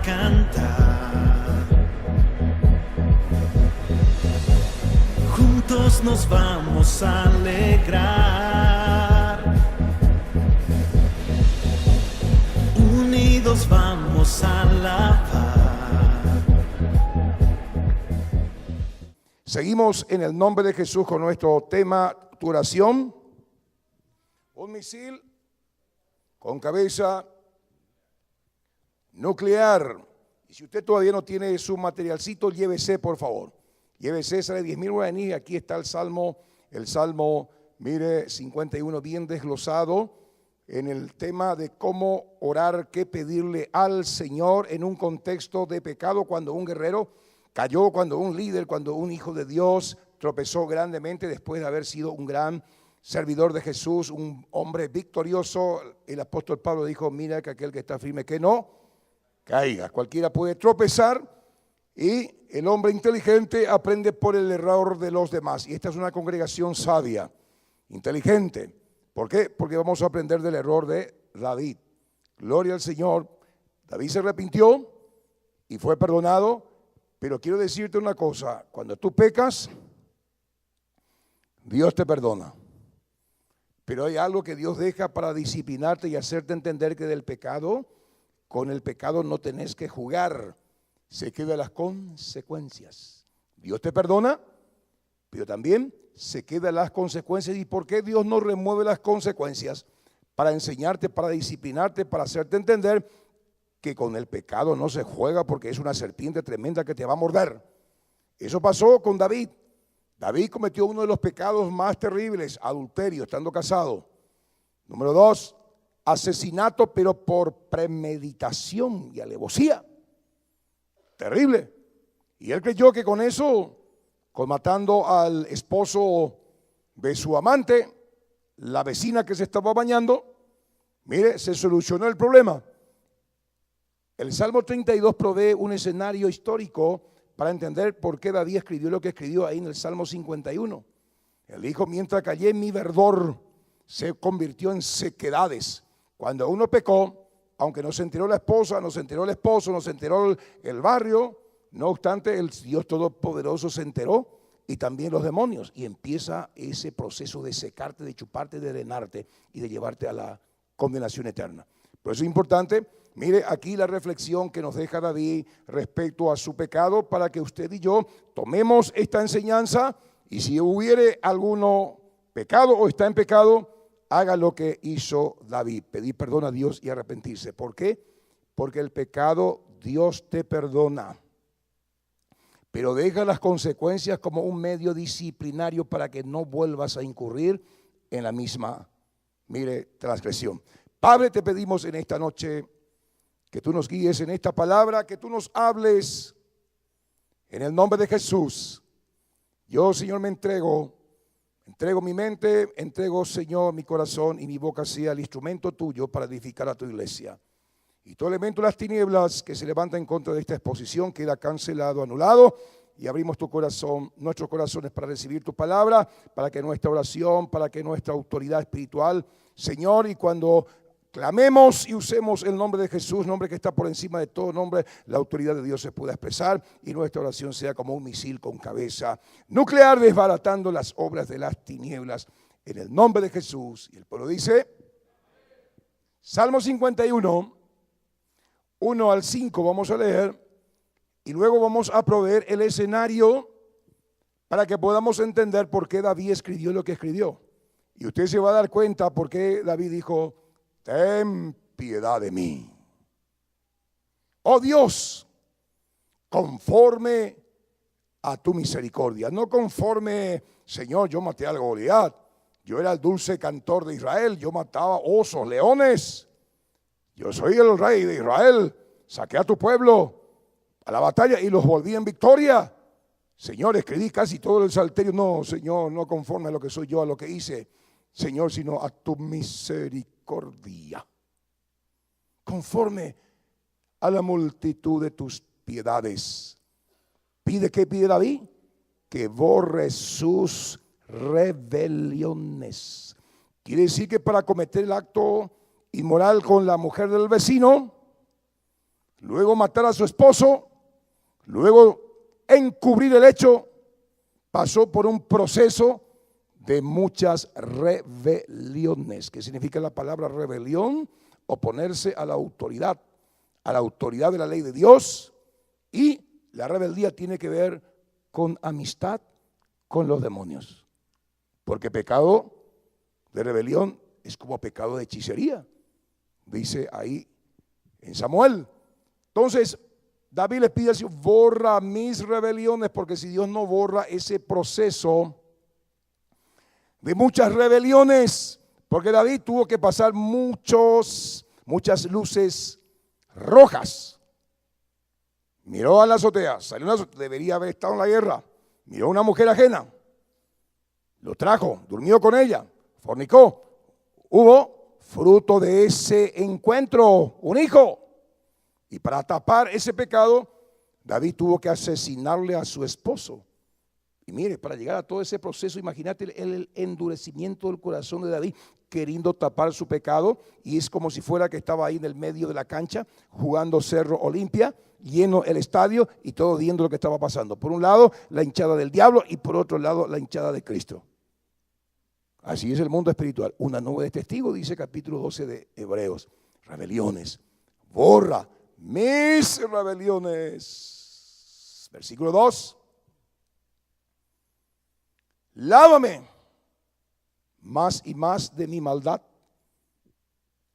cantar. Juntos nos vamos a alegrar. Unidos vamos a alabar. Seguimos en el nombre de Jesús con nuestro tema, tu oración. Un misil con cabeza nuclear. Y si usted todavía no tiene su materialcito, llévese, por favor. Llévese, sale 10,000 guaraníes. Aquí está el Salmo, mire, 51, bien desglosado en el tema de cómo orar, qué pedirle al Señor en un contexto de pecado, cuando un guerrero cayó, cuando un líder, cuando un hijo de Dios tropezó grandemente después de haber sido un gran servidor de Jesús, un hombre victorioso. El apóstol Pablo dijo, mira que aquel que está firme que no caiga. Cualquiera puede tropezar y el hombre inteligente aprende por el error de los demás. Y esta es una congregación sabia, inteligente. ¿Por qué? Porque vamos a aprender del error de David. Gloria al Señor. David se arrepintió y fue perdonado. Pero quiero decirte una cosa, cuando tú pecas, Dios te perdona. Pero hay algo que Dios deja para disciplinarte y hacerte entender que del pecado, con el pecado no tenés que jugar. Se quedan las consecuencias. Dios te perdona, pero también se quedan las consecuencias. ¿Y por qué Dios no remueve las consecuencias? Para enseñarte, para disciplinarte, para hacerte entender que con el pecado no se juega, porque es una serpiente tremenda que te va a morder. Eso pasó con David. David cometió uno de los pecados más terribles, adulterio, estando casado. Número 2, asesinato, pero por premeditación y alevosía. Terrible. Y él creyó que con eso, con matando al esposo de su amante, la vecina que se estaba bañando, mire, se solucionó el problema. El Salmo 32 provee un escenario histórico para entender por qué David escribió lo que escribió ahí en el Salmo 51. Él dijo, mientras callé mi verdor, se convirtió en sequedades. Cuando uno pecó, aunque no se enteró la esposa, no se enteró el esposo, no se enteró el barrio, no obstante, el Dios Todopoderoso se enteró y también los demonios. Y empieza ese proceso de secarte, de chuparte, de drenarte y de llevarte a la condenación eterna. Por eso es importante. Mire aquí la reflexión que nos deja David respecto a su pecado, para que usted y yo tomemos esta enseñanza y si hubiere alguno pecado o está en pecado, haga lo que hizo David, pedir perdón a Dios y arrepentirse. ¿Por qué? Porque el pecado Dios te perdona, pero deja las consecuencias como un medio disciplinario para que no vuelvas a incurrir en la misma, mire, transgresión. Padre, te pedimos en esta noche que tú nos guíes en esta palabra, que tú nos hables en el nombre de Jesús. Yo, Señor, me entrego mi mente, entrego, Señor, mi corazón y mi boca sea el instrumento tuyo para edificar a tu iglesia. Y todo elemento de las tinieblas que se levanta en contra de esta exposición queda cancelado, anulado, y abrimos tu corazón, nuestros corazones para recibir tu palabra, para que nuestra oración, para que nuestra autoridad espiritual, Señor, y cuando clamemos y usemos el nombre de Jesús, nombre que está por encima de todo nombre, la autoridad de Dios se pueda expresar y nuestra oración sea como un misil con cabeza nuclear, desbaratando las obras de las tinieblas en el nombre de Jesús. Y el pueblo dice, Salmo 51, 1 al 5 vamos a leer y luego vamos a proveer el escenario para que podamos entender por qué David escribió lo que escribió. Y usted se va a dar cuenta por qué David dijo, ten piedad de mí. Oh Dios, conforme a tu misericordia. No conforme, Señor, yo maté al Goliat. Yo era el dulce cantor de Israel. Yo mataba osos, leones. Yo soy el rey de Israel. Saqué a tu pueblo a la batalla y los volví en victoria. Señor, escribí casi todo el salterio. No, Señor, no conforme a lo que soy yo, a lo que hice, Señor, sino a tu misericordia, conforme a la multitud de tus piedades. ¿Qué pide David? Que borre sus rebeliones. Quiere decir que para cometer el acto inmoral con la mujer del vecino, luego matar a su esposo, luego encubrir el hecho, pasó por un proceso de muchas rebeliones. ¿Qué significa la palabra rebelión? Oponerse a la autoridad de la ley de Dios, y la rebeldía tiene que ver con amistad con los demonios, porque pecado de rebelión es como pecado de hechicería, dice ahí en Samuel. Entonces David le pide al Señor: borra mis rebeliones, porque si Dios no borra ese proceso de muchas rebeliones, porque David tuvo que pasar muchas luces rojas. Miró a la azotea, debería haber estado en la guerra, miró a una mujer ajena, lo trajo, durmió con ella, fornicó, hubo fruto de ese encuentro, un hijo. Y para tapar ese pecado, David tuvo que asesinarle a su esposo. Y mire, para llegar a todo ese proceso, imagínate el endurecimiento del corazón de David, queriendo tapar su pecado, y es como si fuera que estaba ahí en el medio de la cancha, jugando Cerro Olimpia, lleno el estadio, y todos viendo lo que estaba pasando. Por un lado, la hinchada del diablo, y por otro lado, la hinchada de Cristo. Así es el mundo espiritual. Una nube de testigos, dice capítulo 12 de Hebreos. Rebeliones. Borra mis rebeliones. Versículo 2. Lávame más y más de mi maldad.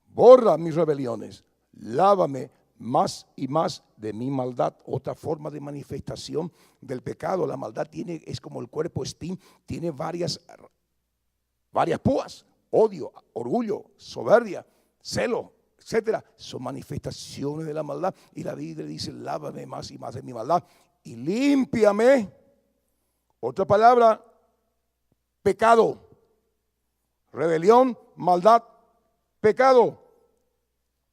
Borra mis rebeliones. Lávame más y más de mi maldad. Otra forma de manifestación del pecado. La maldad es como el cuerpo espín, tiene varias púas: odio, orgullo, soberbia, celo, etcétera. Son manifestaciones de la maldad. Y la Biblia dice: lávame más y más de mi maldad y límpiame. Otra palabra: pecado. Rebelión, maldad, pecado.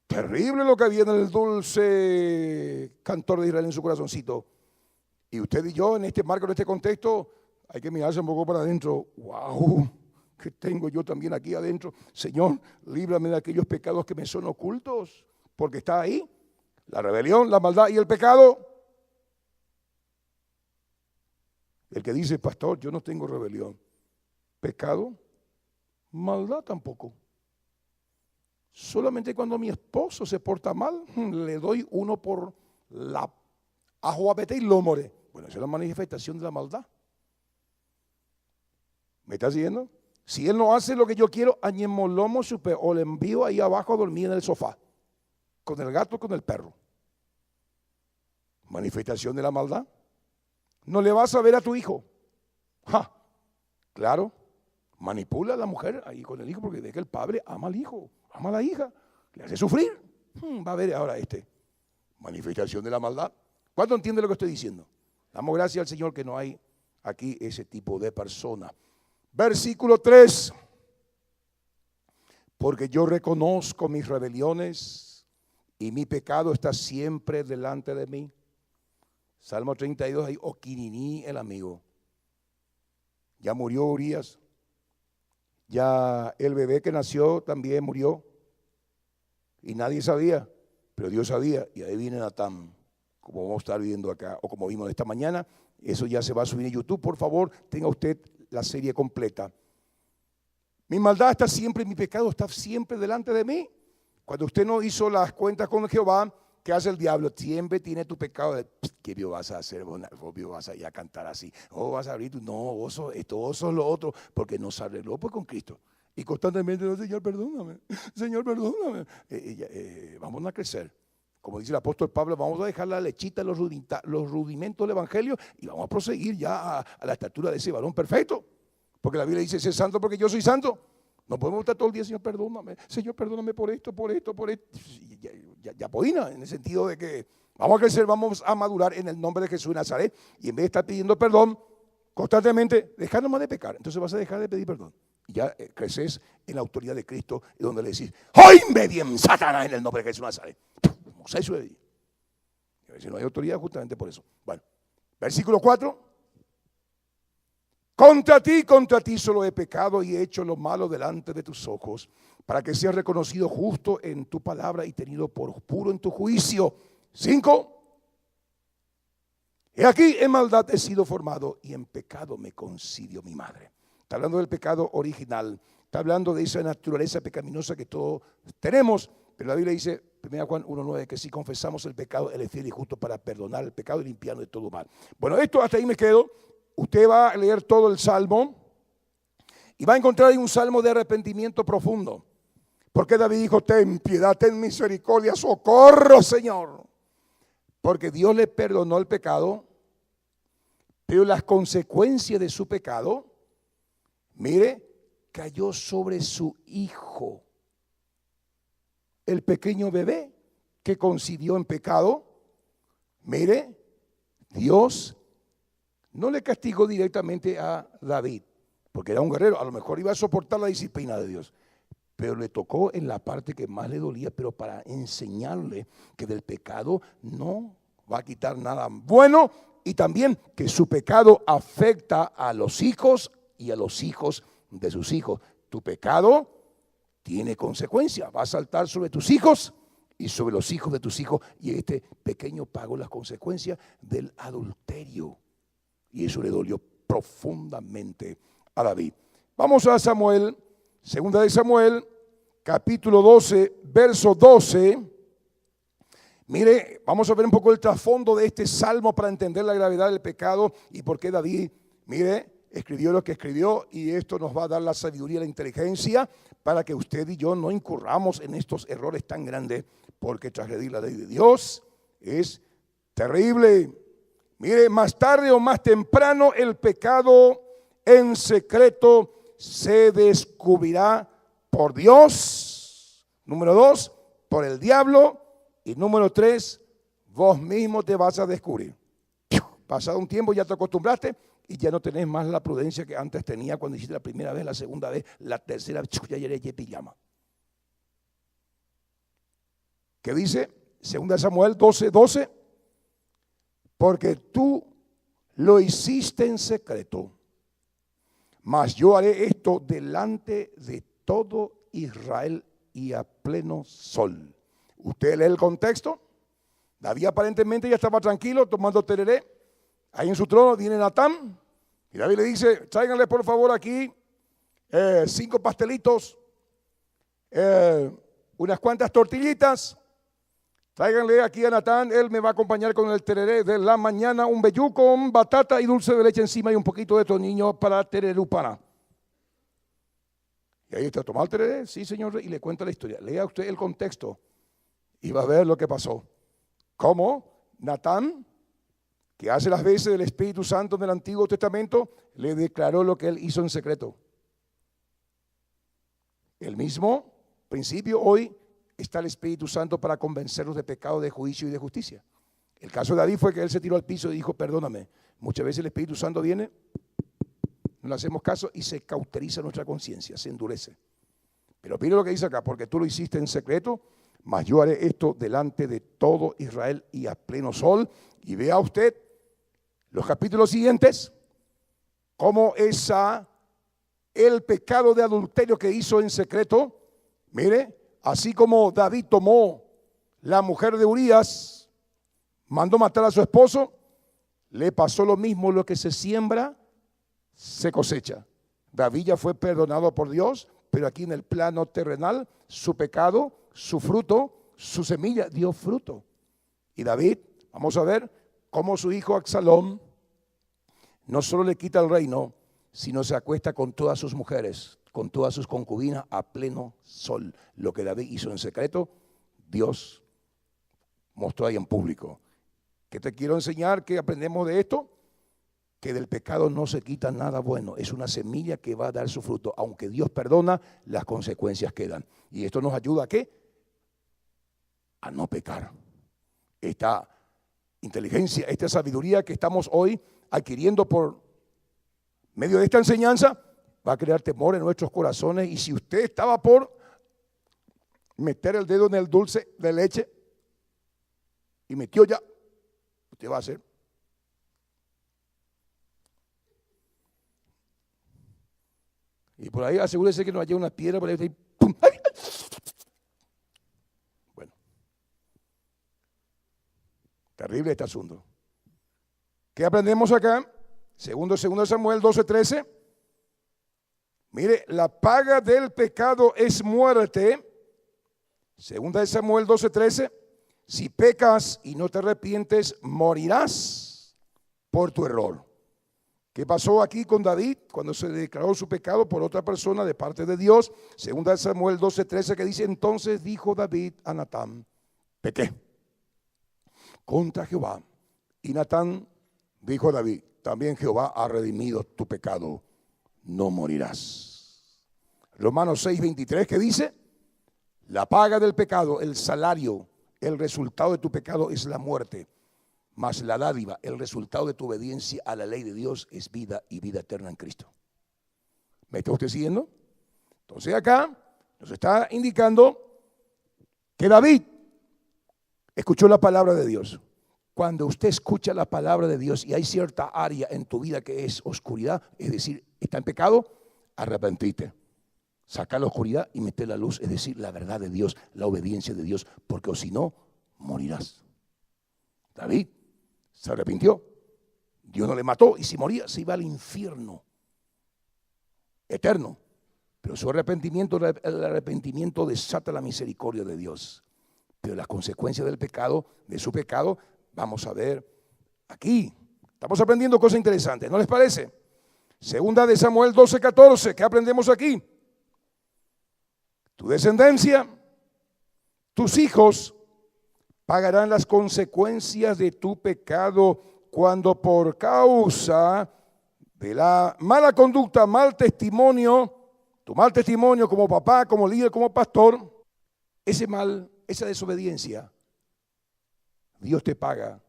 Terrible lo que había en el dulce cantor de Israel en su corazoncito. Y usted y yo, en este marco, en este contexto, hay que mirarse un poco para adentro. ¡Wow! ¿Qué tengo yo también aquí adentro? Señor, líbrame de aquellos pecados que me son ocultos, porque está ahí la rebelión, la maldad y el pecado. El que dice: pastor, yo no tengo rebelión, pecado, maldad tampoco. Solamente cuando mi esposo se porta mal, le doy uno por la ajoapete y lo more. Bueno, esa es la manifestación de la maldad. ¿Me está siguiendo? Si él no hace lo que yo quiero, añemolomo supe, o le envío ahí abajo a dormir en el sofá, con el gato, con el perro. Manifestación de la maldad. No le vas a ver a tu hijo. ¡Ja! Claro, manipula a la mujer ahí con el hijo, porque ve que el padre ama al hijo, ama a la hija, le hace sufrir. Va a ver ahora manifestación de la maldad. ¿Cuánto entiende lo que estoy diciendo? Damos gracias al Señor que no hay aquí ese tipo de persona. Versículo 3. Porque yo reconozco mis rebeliones y mi pecado está siempre delante de mí. Salmo 32, ahí, Oquininí, el amigo. Ya murió Urías. Ya el bebé que nació también murió. Y nadie sabía, pero Dios sabía. Y ahí viene Natán, como vamos a estar viendo acá, o como vimos esta mañana. Eso ya se va a subir en YouTube. Por favor, tenga usted la serie completa. Mi maldad está siempre, mi pecado está siempre delante de mí. Cuando usted no hizo las cuentas con Jehová, ¿qué hace el diablo? Siempre tiene tu pecado. ¿Qué vas a hacer? Vos vas a ir a cantar así. Vas a abrir tu. No, vos sos esto, vos sos lo otro. Porque no se arregló pues con Cristo. Y constantemente, Señor, perdóname. Señor, perdóname. Vamos a crecer. Como dice el apóstol Pablo, vamos a dejar la lechita, los rudimentos del evangelio, y vamos a proseguir ya a la estatura de ese varón perfecto. Porque la Biblia dice: sé santo porque yo soy santo. No podemos estar todo el día: Señor, perdóname por esto. Ya podina, en el sentido de que vamos a crecer, vamos a madurar en el nombre de Jesús de Nazaret. Y en vez de estar pidiendo perdón constantemente, dejar nomás de pecar. Entonces vas a dejar de pedir perdón. Y ya creces en la autoridad de Cristo, donde le decís: ¡Hoy me bien, Satanás, en el nombre de Jesús de Nazaret! Eso es. A veces no hay autoridad justamente por eso. Bueno, versículo 4. Contra ti solo he pecado y he hecho lo malo delante de tus ojos, para que seas reconocido justo en tu palabra y tenido por puro en tu juicio. 5. He aquí en maldad he sido formado y en pecado me concibió mi madre. Está hablando del pecado original. Está hablando de esa naturaleza pecaminosa que todos tenemos. Pero la Biblia dice, 1 Juan 1:9, que si confesamos el pecado, Él es fiel y justo para perdonar el pecado y limpiarnos de todo mal. Bueno, esto hasta ahí me quedo. Usted va a leer todo el Salmo y va a encontrar ahí un salmo de arrepentimiento profundo. Porque David dijo, ten piedad, ten misericordia, socorro, Señor. Porque Dios le perdonó el pecado, pero las consecuencias de su pecado, mire, cayó sobre su hijo. El pequeño bebé que concibió en pecado, mire, Dios no le castigó directamente a David, porque era un guerrero, a lo mejor iba a soportar la disciplina de Dios, pero le tocó en la parte que más le dolía, pero para enseñarle que del pecado no va a quitar nada bueno y también que su pecado afecta a los hijos y a los hijos de sus hijos. Tu pecado tiene consecuencias, va a saltar sobre tus hijos y sobre los hijos de tus hijos, y este pequeño pagó las consecuencias del adulterio. Y eso le dolió profundamente a David. Vamos a Samuel, segunda de Samuel, capítulo 12, verso 12. Mire, vamos a ver un poco el trasfondo de este salmo para entender la gravedad del pecado y por qué David, mire, escribió lo que escribió, y esto nos va a dar la sabiduría y la inteligencia para que usted y yo no incurramos en estos errores tan grandes, porque transgredir la ley de Dios es terrible. Mire, más tarde o más temprano el pecado en secreto se descubrirá por Dios. Número 2, por el diablo. Y número 3, vos mismo te vas a descubrir. Pasado un tiempo ya te acostumbraste y ya no tenés más la prudencia que antes tenía cuando hiciste la primera vez, la segunda vez, la tercera vez, ya eres pijama. ¿Qué dice? Segunda Samuel 12:12. Porque tú lo hiciste en secreto, mas yo haré esto delante de todo Israel y a pleno sol. Usted lee el contexto. David aparentemente ya estaba tranquilo tomando tereré. Ahí en su trono viene Natán y David le dice, tráiganle por favor aquí 5 pastelitos, unas cuantas tortillitas. Tráiganle aquí a Natán, él me va a acompañar con el tereré de la mañana, un vellú con batata y dulce de leche encima y un poquito de toniño para tererupana. Y ahí está, ¿tomó el tereré? Sí, señor, y le cuenta la historia. Lea usted el contexto y va a ver lo que pasó. Cómo Natán, que hace las veces del Espíritu Santo en el Antiguo Testamento, le declaró lo que él hizo en secreto. El mismo principio hoy está el Espíritu Santo para convencernos de pecado, de juicio y de justicia. El caso de David fue que él se tiró al piso y dijo, perdóname. Muchas veces el Espíritu Santo viene, no le hacemos caso y se cauteriza nuestra conciencia, se endurece. Pero mire lo que dice acá, porque tú lo hiciste en secreto, mas yo haré esto delante de todo Israel y a pleno sol. Y vea usted los capítulos siguientes, cómo el pecado de adulterio que hizo en secreto, mire, así como David tomó la mujer de Urías, mandó matar a su esposo, le pasó lo mismo, lo que se siembra, se cosecha. David ya fue perdonado por Dios, pero aquí en el plano terrenal, su pecado, su fruto, su semilla dio fruto. Y David, vamos a ver cómo su hijo Absalón no solo le quita el reino, sino se acuesta con todas sus mujeres, con todas sus concubinas a pleno sol. Lo que David hizo en secreto, Dios mostró ahí en público. ¿Qué te quiero enseñar? ¿Qué aprendemos de esto? Que del pecado no se quita nada bueno. Es una semilla que va a dar su fruto. Aunque Dios perdona, las consecuencias quedan. Y esto nos ayuda ¿a qué? A no pecar. Esta inteligencia, esta sabiduría que estamos hoy adquiriendo por medio de esta enseñanza, va a crear temor en nuestros corazones. Y si usted estaba por meter el dedo en el dulce de leche y metió ya, usted va a hacer. Y por ahí asegúrese que no haya una piedra por ahí. ¡Pum! ¡Ay! Bueno. Terrible este asunto. ¿Qué aprendemos acá? Segundo Samuel 12:13. Mire, la paga del pecado es muerte. Segunda de Samuel 12:13. Si pecas y no te arrepientes, morirás por tu error. ¿Qué pasó aquí con David cuando se declaró su pecado por otra persona de parte de Dios? Segunda de Samuel 12:13, que dice: entonces dijo David a Natán: pequé contra Jehová. Y Natán dijo a David: también Jehová ha redimido tu pecado, no morirás. Romanos 6:23, que dice: la paga del pecado, el salario, el resultado de tu pecado es la muerte, mas la dádiva, el resultado de tu obediencia a la ley de Dios es vida y vida eterna en Cristo. ¿Me está usted siguiendo? Entonces acá nos está indicando que David escuchó la palabra de Dios. Cuando usted escucha la palabra de Dios y hay cierta área en tu vida que es oscuridad, es decir, está en pecado, arrepentite. Saca la oscuridad y mete la luz, es decir, la verdad de Dios, la obediencia de Dios, porque o si no, morirás. David se arrepintió. Dios no le mató y si moría se iba al infierno eterno. Pero su arrepentimiento, el arrepentimiento desata la misericordia de Dios. Pero las consecuencias del pecado, de su pecado, vamos a ver aquí. Estamos aprendiendo cosas interesantes, ¿no les parece? Segunda de Samuel 12:14, ¿qué aprendemos aquí? Tu descendencia, tus hijos pagarán las consecuencias de tu pecado cuando por causa de la mala conducta, mal testimonio, tu mal testimonio como papá, como líder, como pastor, esa desobediencia, Dios te paga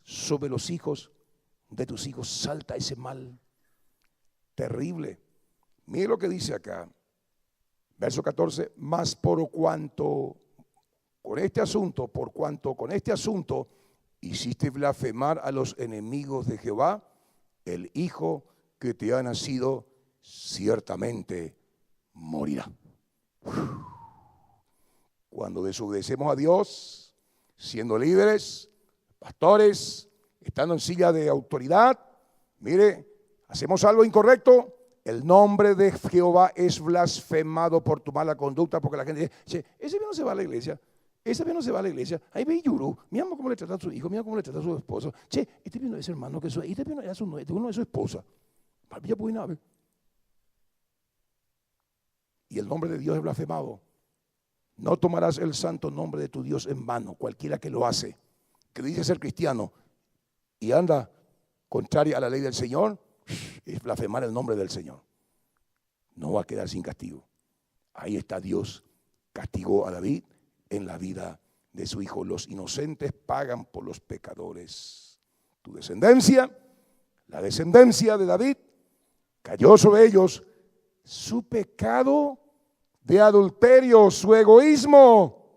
sobre los hijos de tus hijos. Salta ese mal terrible. Mire lo que dice acá, verso 14, mas por cuanto con este asunto hiciste blasfemar a los enemigos de Jehová, el hijo que te ha nacido ciertamente morirá. Cuando desobedecemos a Dios, siendo líderes, pastores, estando en silla de autoridad, mire, hacemos algo incorrecto, el nombre de Jehová es blasfemado por tu mala conducta, porque la gente dice: ese no se va a la iglesia. Ese no se va a la iglesia. Ahí ve Yuru. Mira cómo le trata a su hijo. Mira cómo le trata a su esposo. Che, este vino es hermano que soy. Este vino es uno de su esposa. Ya pueden haber. Y el nombre de Dios es blasfemado. No tomarás el santo nombre de tu Dios en vano. Cualquiera que lo hace, que dice ser cristiano y anda contraria a la ley del Señor, es blasfemar el nombre del Señor. No va a quedar sin castigo. Ahí está Dios. Castigó a David en la vida de su hijo. Los inocentes pagan por los pecadores. Tu descendencia, la descendencia de David, cayó sobre ellos su pecado de adulterio, su egoísmo,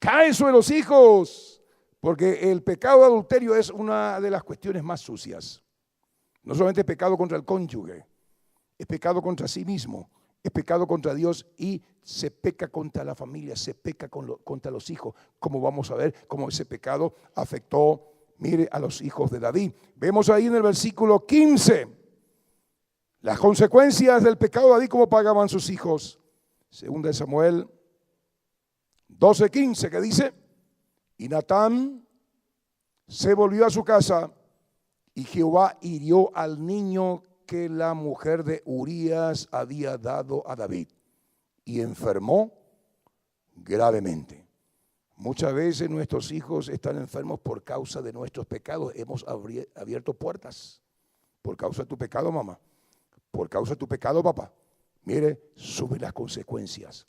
cae sobre los hijos, porque el pecado de adulterio es una de las cuestiones más sucias. No solamente es pecado contra el cónyuge, es pecado contra sí mismo, es pecado contra Dios y se peca contra la familia, se peca contra los hijos, como vamos a ver cómo ese pecado afectó, mire, a los hijos de David. Vemos ahí en el versículo 15 las consecuencias del pecado de David, cómo pagaban sus hijos. Segunda de Samuel 12:15, que dice: y Natán se volvió a su casa y Jehová hirió al niño que la mujer de Urías había dado a David y enfermó gravemente. Muchas veces nuestros hijos están enfermos por causa de nuestros pecados. Hemos abierto puertas por causa de tu pecado, mamá, por causa de tu pecado, papá. Mire, sube las consecuencias.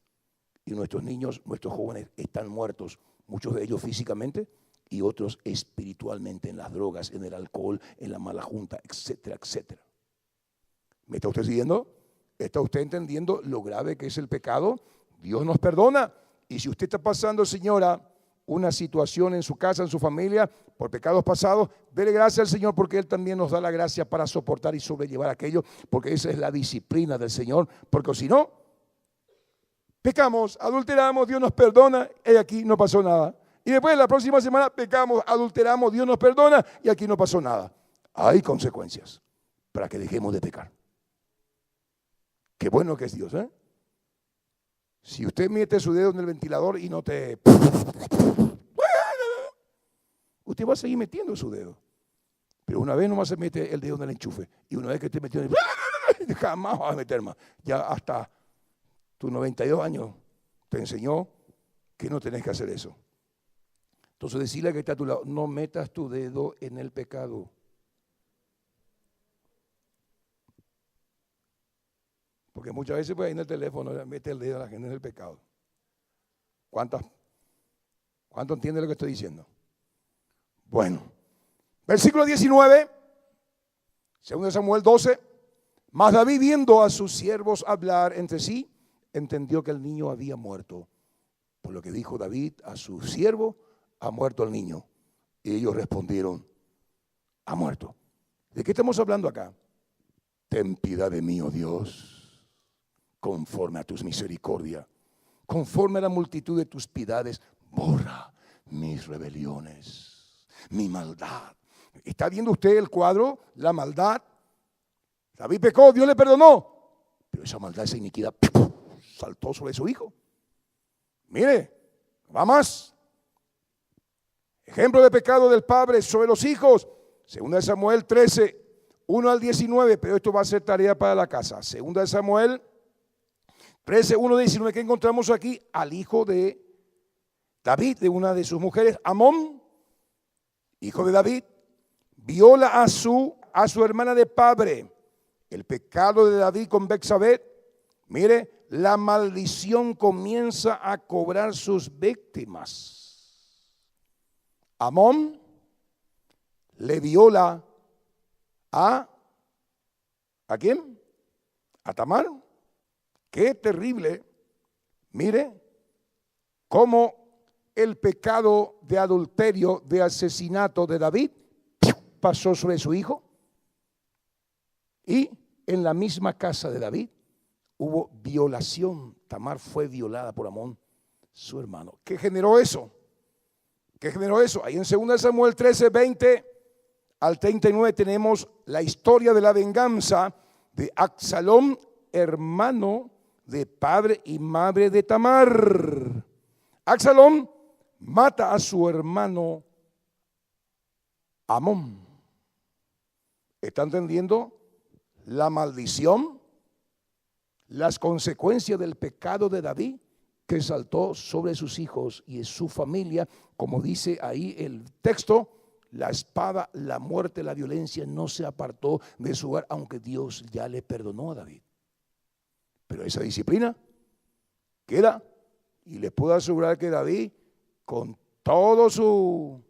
Y nuestros niños, nuestros jóvenes están muertos, muchos de ellos físicamente y otros espiritualmente, en las drogas, en el alcohol, en la mala junta, etcétera, etcétera. ¿Me está usted siguiendo? ¿Está usted entendiendo lo grave que es el pecado? Dios nos perdona. Y si usted está pasando, señora, una situación en su casa, en su familia, por pecados pasados, dele gracias al Señor, porque Él también nos da la gracia para soportar y sobrellevar aquello, porque esa es la disciplina del Señor. Porque si no, pecamos, adulteramos, Dios nos perdona y aquí no pasó nada. Y después la próxima semana pecamos, adulteramos, Dios nos perdona y aquí no pasó nada. Hay consecuencias para que dejemos de pecar. Qué bueno que es Dios, ¿eh? Si usted mete su dedo en el ventilador y no te... usted va a seguir metiendo su dedo. Pero una vez nomás se mete el dedo en el enchufe. Y una vez que esté metido en el... jamás vas a meter más. Ya hasta tus 92 años te enseñó que no tenés que hacer eso. Entonces decirle a que está a tu lado, no metas tu dedo en el pecado. Porque muchas veces pues, ahí en el teléfono mete el dedo a la gente en el pecado. ¿Cuánto entiende lo que estoy diciendo? Bueno, versículo 19, 2 Samuel 12. Mas David, viendo a sus siervos hablar entre sí, entendió que el niño había muerto. Por lo que dijo David a su siervo, ha muerto el niño. Y ellos respondieron, ha muerto. ¿De qué estamos hablando acá? Ten piedad de mí, oh Dios, conforme a tus misericordias, conforme a la multitud de tus piedades, borra mis rebeliones, mi maldad. ¿Está viendo usted el cuadro? La maldad. David pecó, Dios le perdonó, pero esa maldad, esa iniquidad, saltó sobre su hijo. Mire, va más. Ejemplo de pecado del padre sobre los hijos. 2 Samuel 13, 1 al 19, pero esto va a ser tarea para la casa. 2 Samuel 13, 1 al 19, que encontramos aquí al hijo de David, de una de sus mujeres, Amón, hijo de David, viola a su hermana de padre. El pecado de David con Betsabé, mire, la maldición comienza a cobrar sus víctimas. Amón le viola ¿a quién? A Tamar. Qué terrible. Mire cómo el pecado de adulterio, de asesinato de David pasó sobre su hijo. Y en la misma casa de David hubo violación. Tamar fue violada por Amón, su hermano. ¿Qué generó eso? ¿Qué generó eso? Ahí en 2 Samuel 13, 20 al 39 tenemos la historia de la venganza de Absalom, hermano de padre y madre de Tamar. Absalom mata a su hermano Amón. ¿Está entendiendo la maldición, las consecuencias del pecado de David que saltó sobre sus hijos y su familia? Como dice ahí el texto, la espada, la muerte, la violencia no se apartó de su hogar, aunque Dios ya le perdonó a David. Pero esa disciplina queda, y les puedo asegurar que David, con todo su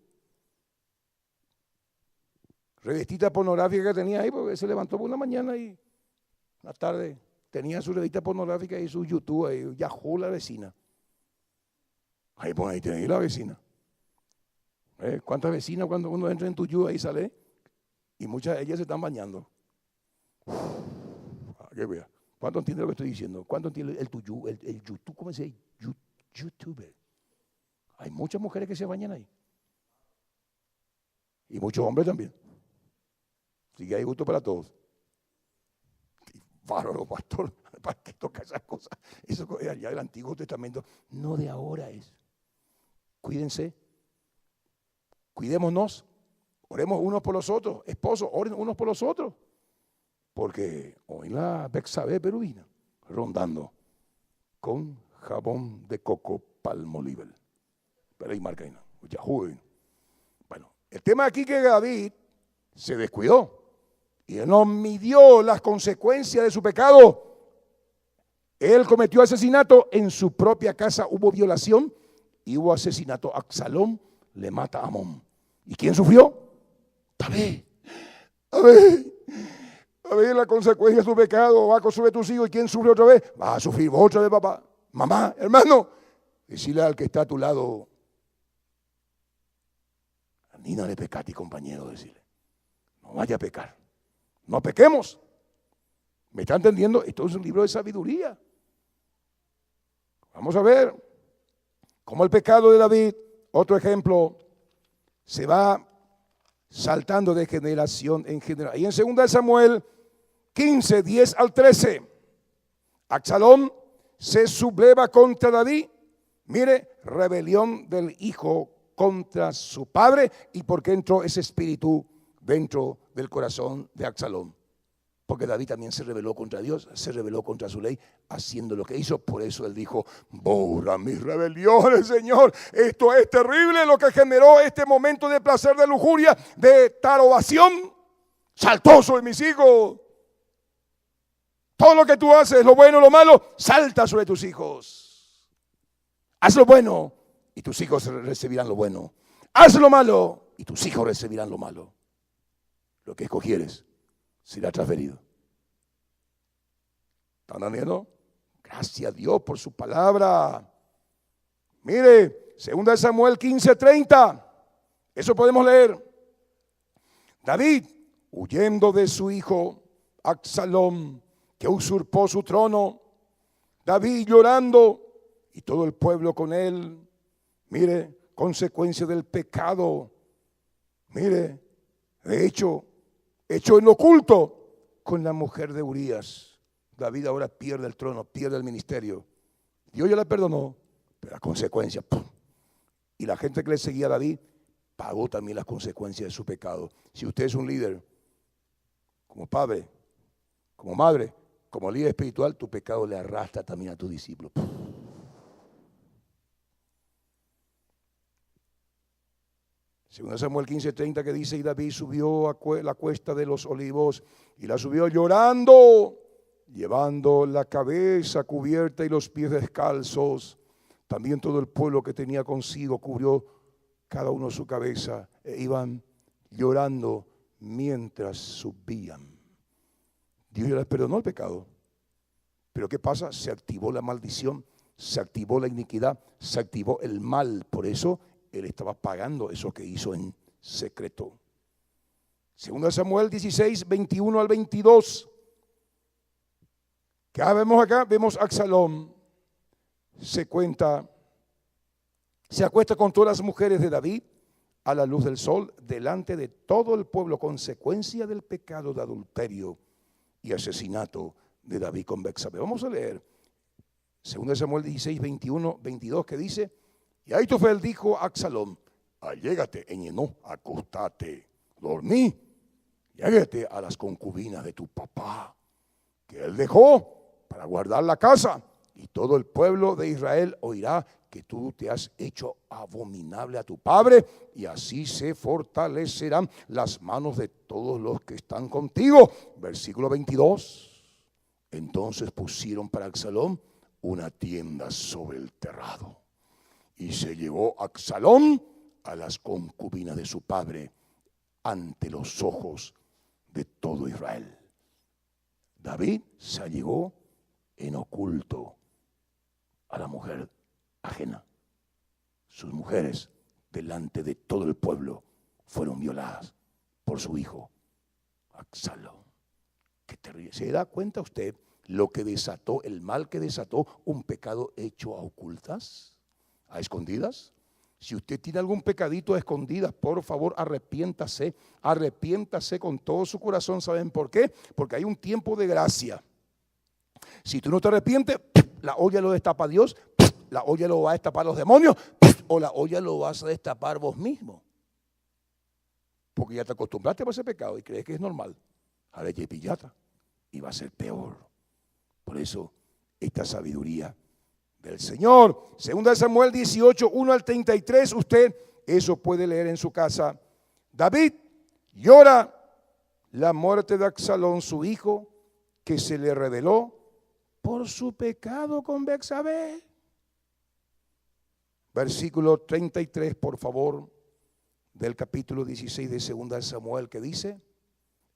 revistita pornográfica que tenía ahí, porque se levantó por una mañana y una tarde tenía su revista pornográfica y su YouTube ahí, Yahoo, la vecina. Ahí pues ahí tenéis la vecina. ¿Cuántas vecinas cuando uno entra en tu YouTube ahí sale? Y muchas de ellas se están bañando. Que vea. ¿Cuánto entiende lo que estoy diciendo? ¿Cuánto entiende el tuyo, el YouTube? ¿Cómo se dice? YouTube. Hay muchas mujeres que se bañan ahí. Y muchos hombres también. Así que hay gusto para todos. Bárbaro, pastor. ¿Para qué toca esas cosas? Eso ya del Antiguo Testamento. No de ahora es. Cuídense. Cuidémonos. Oremos unos por los otros. Esposos, oren unos por los otros. Porque hoy la Betsabé peruvina rondando con jabón de coco Palmolive. Pero ahí marca ahí, ya joven. Bueno, el tema aquí que David se descuidó y él no midió las consecuencias de su pecado. Él cometió asesinato en su propia casa, hubo violación y hubo asesinato. Absalom le mata a Amón. ¿Y quién sufrió? David. A ver la consecuencia de tu pecado va a sobre tus hijos. ¿Y quién sufre otra vez? Va a sufrir vos otra vez, papá, mamá, hermano. Decirle al que está a tu lado, a mí no le pecate, compañero, decirle. No vaya a pecar. No pequemos. ¿Me está entendiendo? Esto es un libro de sabiduría. Vamos a ver cómo el pecado de David otro ejemplo, se va saltando de generación en generación. Y en 2 Samuel 15, 10 al 13, Absalón se subleva contra David. Mire, rebelión del hijo contra su padre. ¿Y por qué entró ese espíritu dentro del corazón de Absalón? Porque David también se rebeló contra Dios, se rebeló contra su ley, haciendo lo que hizo. Por eso él dijo: borra mis rebeliones, Señor. Esto es terrible, lo que generó este momento de placer, de lujuria, de tal ovación. Saltó sobre mis hijos. Todo lo que tú haces, lo bueno, lo malo, salta sobre tus hijos. Haz lo bueno y tus hijos recibirán lo bueno. Haz lo malo y tus hijos recibirán lo malo. Lo que escogieres será transferido. ¿Están entendiendo? Gracias a Dios por su palabra. Mire, 2 Samuel 15:30. Eso podemos leer. David, huyendo de su hijo Absalón, que usurpó su trono. David llorando y todo el pueblo con él. Mire, consecuencia del pecado. Mire, de hecho en oculto con la mujer de Urías. David ahora pierde el trono, pierde el ministerio. Dios ya le perdonó, pero la consecuencia, ¡pum! Y la gente que le seguía a David pagó también las consecuencias de su pecado. Si usted es un líder, como padre, como madre, como líder espiritual, tu pecado le arrastra también a tus discípulos. 2 Samuel 15:30, que dice: y David subió a la cuesta de los olivos y la subió llorando, llevando la cabeza cubierta y los pies descalzos. También todo el pueblo que tenía consigo cubrió cada uno su cabeza e iban llorando mientras subían. Dios ya les perdonó el pecado. Pero ¿qué pasa? Se activó la maldición, se activó la iniquidad, se activó el mal. Por eso él estaba pagando eso que hizo en secreto. 2 Samuel 16, 21 al 22. ¿Qué vemos acá? Vemos a Absalón. Se acuesta con todas las mujeres de David a la luz del sol, delante de todo el pueblo, consecuencia del pecado de adulterio y asesinato de David con Betsabé. Vamos a leer 2 Samuel 16, 21, 22, que dice: y Ahitofel dijo a Absalón: allégate, Enenó, acostate, dormí, llégate a las concubinas de tu papá, que él dejó para guardar la casa, y todo el pueblo de Israel oirá que tú te has hecho abominable a tu padre, y así se fortalecerán las manos de todos los que están contigo. Versículo 22. Entonces pusieron para Absalón una tienda sobre el terrado, y se llevó Absalón a las concubinas de su padre ante los ojos de todo Israel. David se allegó en oculto a la mujer ajena. Sus mujeres, delante de todo el pueblo, fueron violadas por su hijo Absalón. Qué terrible. ¿Se da cuenta usted lo que desató, el mal que desató un pecado hecho a ocultas, a escondidas? Si usted tiene algún pecadito a escondidas, por favor, arrepiéntase con todo su corazón. ¿Saben por qué? Porque hay un tiempo de gracia. Si tú no te arrepientes, la olla lo destapa Dios, la olla lo va a destapar los demonios, o la olla lo vas a destapar vos mismo. Porque ya te acostumbraste a ese pecado y crees que es normal. Ahora ya pillata y va a ser peor. Por eso, esta sabiduría del Señor. 2 Samuel 18, 1 al 33, usted eso puede leer en su casa. David llora la muerte de Absalón, su hijo, que se le reveló por su pecado con Betsabé. Versículo 33, por favor, del capítulo 16 de 2 Samuel, que dice: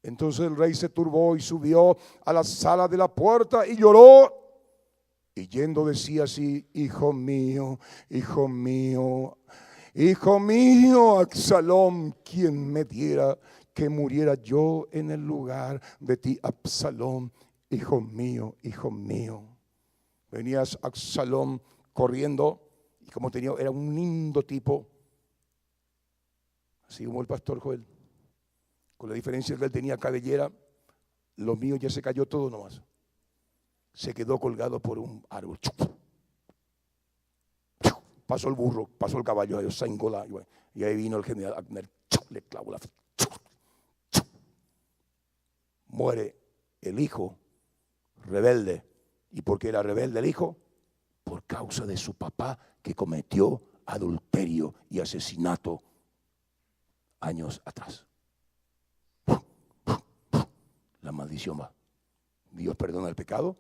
entonces el rey se turbó y subió a la sala de la puerta y lloró. Y yendo decía así: hijo mío, hijo mío, hijo mío, Absalón, quien me diera que muriera yo en el lugar de ti, Absalón, hijo mío, hijo mío. Venías Absalón corriendo, y como tenía, era un lindo tipo, así como el pastor Joel. Con la diferencia que él tenía cabellera, lo mío ya se cayó todo nomás. Se quedó colgado por un árbol. Pasó el burro, pasó el caballo, y ahí vino el general Abner, le clavó la frente. Muere el hijo rebelde. ¿Y por qué era rebelde el hijo? Por causa de su papá que cometió adulterio y asesinato años atrás. La maldición va. Dios perdona el pecado,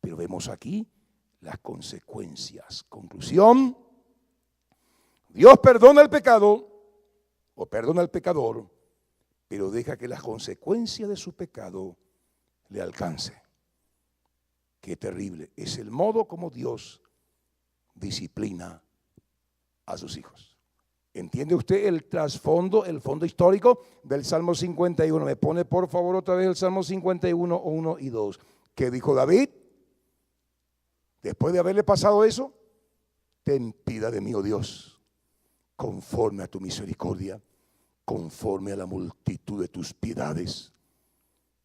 pero vemos aquí las consecuencias. Conclusión: Dios perdona el pecado o perdona al pecador, pero deja que las consecuencias de su pecado le alcance. Qué terrible. Es el modo como Dios disciplina a sus hijos. ¿Entiende usted el trasfondo, el fondo histórico del Salmo 51? Me pone por favor otra vez el Salmo 51, 1 y 2. ¿Qué dijo David? Después de haberle pasado eso: ten piedad de mí, oh Dios, conforme a tu misericordia, conforme a la multitud de tus piedades,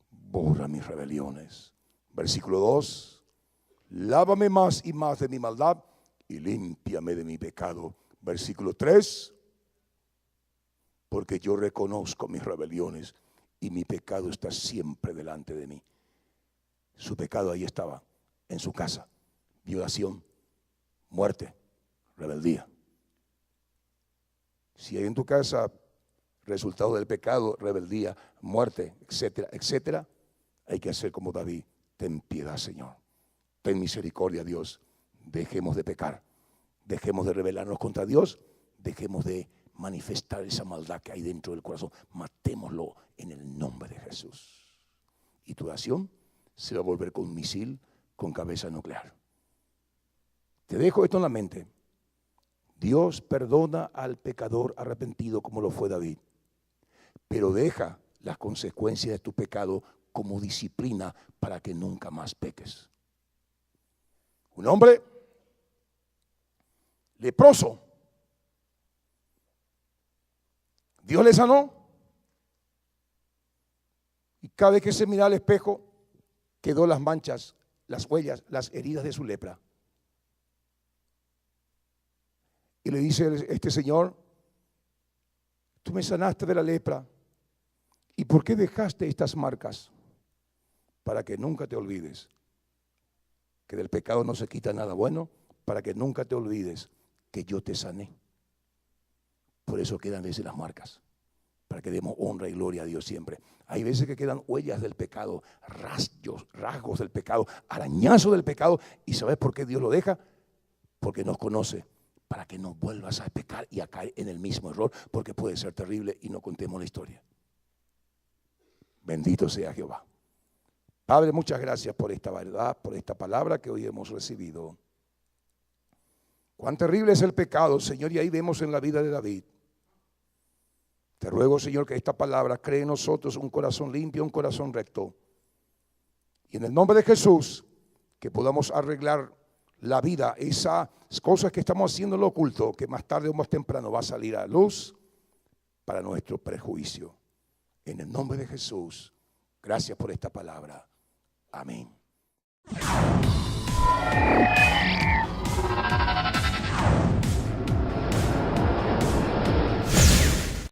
borra mis rebeliones. Versículo 2, lávame más y más de mi maldad y límpiame de mi pecado. Versículo 3, porque yo reconozco mis rebeliones y mi pecado está siempre delante de mí. Su pecado ahí estaba, en su casa: violación, muerte, rebeldía. Si hay en tu casa resultado del pecado, rebeldía, muerte, etcétera, etcétera, hay que hacer como David: ten piedad, Señor, ten misericordia, Dios. Dejemos de pecar, dejemos de rebelarnos contra Dios, dejemos de manifestar esa maldad que hay dentro del corazón. Matémoslo en el nombre de Jesús. Y tu oración se va a volver con un misil con cabeza nuclear. Te dejo esto en la mente. Dios perdona al pecador arrepentido como lo fue David, pero deja las consecuencias de tu pecado como disciplina para que nunca más peques. Un hombre leproso, Dios le sanó, y cada vez que se miraba al espejo quedó las manchas, las huellas, las heridas de su lepra. Y le dice este señor: tú me sanaste de la lepra, ¿y por qué dejaste estas marcas? Para que nunca te olvides que del pecado no se quita nada bueno, para que nunca te olvides que yo te sané. Por eso quedan a veces las marcas, para que demos honra y gloria a Dios siempre. Hay veces que quedan huellas del pecado, rasgos del pecado, arañazos del pecado. ¿Y sabes por qué Dios lo deja? Porque nos conoce, para que no vuelvas a pecar y a caer en el mismo error, porque puede ser terrible y no contemos la historia. Bendito sea Jehová. Padre, muchas gracias por esta verdad, por esta palabra que hoy hemos recibido. Cuán terrible es el pecado, Señor, y ahí vemos en la vida de David. Te ruego, Señor, que esta palabra cree en nosotros un corazón limpio, un corazón recto. Y en el nombre de Jesús, que podamos arreglar la vida, esas cosas que estamos haciendo en lo oculto, que más tarde o más temprano va a salir a la luz para nuestro perjuicio. En el nombre de Jesús, gracias por esta palabra. Amén.